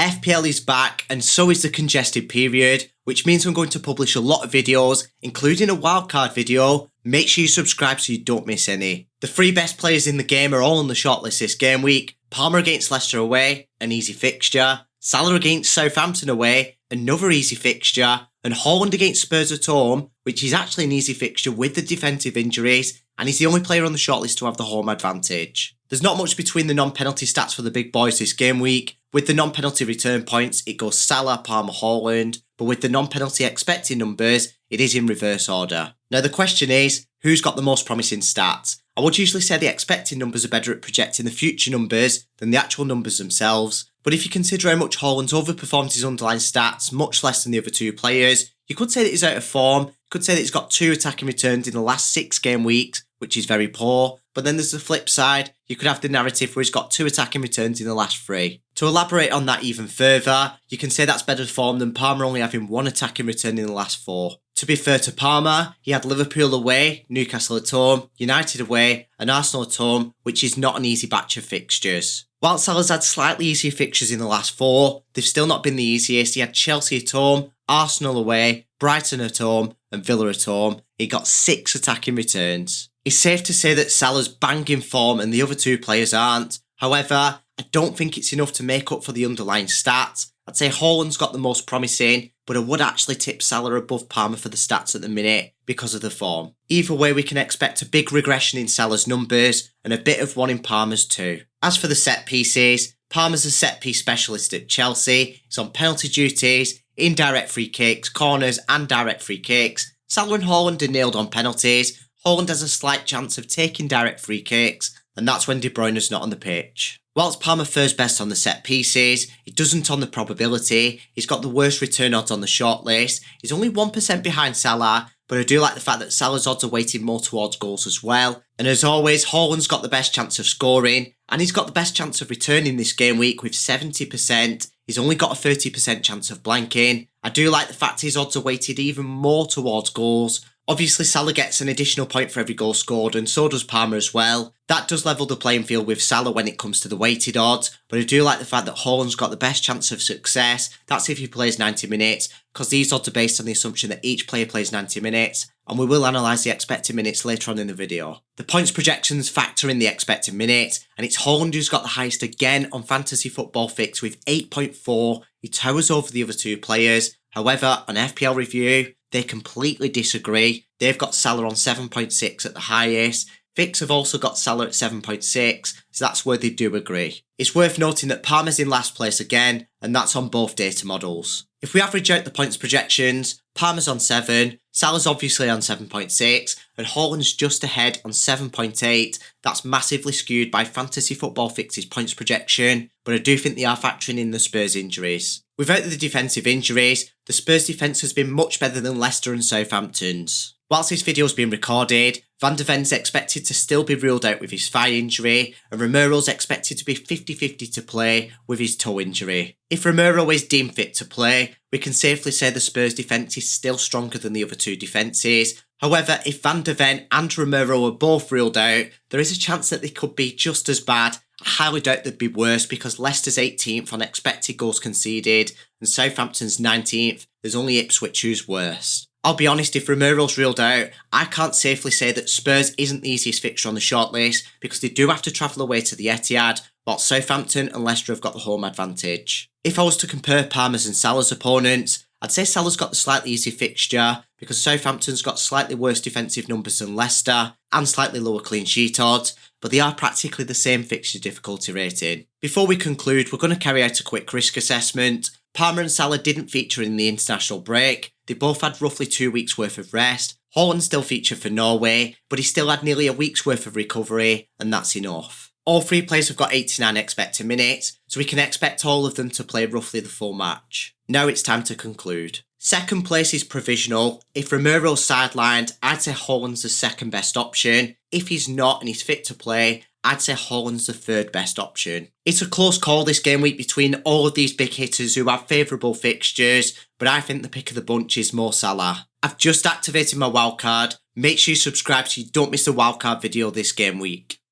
FPL is back and so is the congested period, which means I'm going to publish a lot of videos, including a wildcard video. Make sure you subscribe so you don't miss any. The 3 best players in the game are all on the shortlist this game week. Palmer against Leicester away, an easy fixture. Salah against Southampton away, another easy fixture. And Haaland against Spurs at home, which is actually an easy fixture with the defensive injuries, and he's the only player on the shortlist to have the home advantage. There's not much between the non-penalty stats for the big boys this game week. With the non-penalty return points, it goes Salah, Palmer, Haaland, but with the non-penalty expected numbers, it is in reverse order. Now the question is, who's got the most promising stats? I would usually say the expected numbers are better at projecting the future numbers than the actual numbers themselves, but if you consider how much Haaland's overperformed his underlying stats, much less than the other 2 players, you could say that he's out of form. You could say that he's got 2 attacking returns in the last 6 game weeks, which is very poor. But then there's the flip side. You could have the narrative where he's got 2 attacking returns in the last 3. To elaborate on that even further, you can say that's better form than Palmer only having 1 attacking return in the last 4. To be fair to Palmer, he had Liverpool away, Newcastle at home, United away, and Arsenal at home, which is not an easy batch of fixtures. While Salah's had slightly easier fixtures in the last 4, they've still not been the easiest. He had Chelsea at home, Arsenal away, Brighton at home, and Villa at home. He got 6 attacking returns. It's safe to say that Salah's banging form and the other 2 players aren't. However, I don't think it's enough to make up for the underlying stats. I'd say Haaland's got the most promising, but I would actually tip Salah above Palmer for the stats at the minute because of the form. Either way, we can expect a big regression in Salah's numbers and a bit of one in Palmer's too. As for the set pieces, Palmer's a set piece specialist at Chelsea. He's on penalty duties, indirect free kicks, corners and direct free kicks. Salah and Haaland are nailed on penalties. Haaland has a slight chance of taking direct free kicks, and that's when De Bruyne's not on the pitch. Whilst Palmer fares best on the set pieces, it doesn't on the probability. He's got the worst return odds on the shortlist. He's only 1% behind Salah, but I do like the fact that Salah's odds are weighted more towards goals as well. And as always, Haaland's got the best chance of scoring, and he's got the best chance of returning this game week with 70%. He's only got a 30% chance of blanking. I do like the fact his odds are weighted even more towards goals. Obviously, Salah gets an additional point for every goal scored, and so does Palmer as well. That does level the playing field with Salah when it comes to the weighted odds, but I do like the fact that Haaland's got the best chance of success. That's if he plays 90 minutes, because these odds are based on the assumption that each player plays 90 minutes, and we will analyse the expected minutes later on in the video. The points projections factor in the expected minutes, and it's Haaland who's got the highest again on Fantasy Football Fix with 8.4. He towers over the other 2 players. However, on FPL Review, they completely disagree. They've got Salah on 7.6 at the highest. Fix have also got Salah at 7.6, so that's where they do agree. It's worth noting that Palmer's in last place again, and that's on both data models. If we average out the points projections, Palmer's on 7, Salah's obviously on 7.6, and Haaland's just ahead on 7.8. That's massively skewed by Fantasy Football Fix's points projection, but I do think they are factoring in the Spurs injuries. Without the defensive injuries, the Spurs defence has been much better than Leicester and Southampton's. Whilst this video has been recorded, Van de Ven's expected to still be ruled out with his thigh injury, and Romero's expected to be 50-50 to play with his toe injury. If Romero is deemed fit to play, we can safely say the Spurs defence is still stronger than the other 2 defences. However, if Van de Ven and Romero are both ruled out, there is a chance that they could be just as bad. I highly doubt they'd be worse because Leicester's 18th on expected goals conceded and Southampton's 19th. There's only Ipswich who's worse. I'll be honest, if Romero's ruled out, I can't safely say that Spurs isn't the easiest fixture on the shortlist because they do have to travel away to the Etihad, while Southampton and Leicester have got the home advantage. If I was to compare Palmer's and Salah's opponents, I'd say Salah's got the slightly easier fixture because Southampton's got slightly worse defensive numbers than Leicester and slightly lower clean sheet odds, but they are practically the same fixture difficulty rating. Before we conclude, we're going to carry out a quick risk assessment. Palmer and Salah didn't feature in the international break. They both had roughly 2 weeks worth of rest. Haaland still featured for Norway, but he still had nearly a week's worth of recovery, and that's enough. All 3 players have got 89 expected minutes, so we can expect all of them to play roughly the full match. Now it's time to conclude. Second place is provisional. If Romero's sidelined, I'd say Haaland's the second best option. If he's not and he's fit to play, I'd say Haaland's the 3rd best option. It's a close call this game week between all of these big hitters who have favourable fixtures, but I think the pick of the bunch is Mo Salah. I've just activated my wildcard. Make sure you subscribe so you don't miss the wildcard video this game week.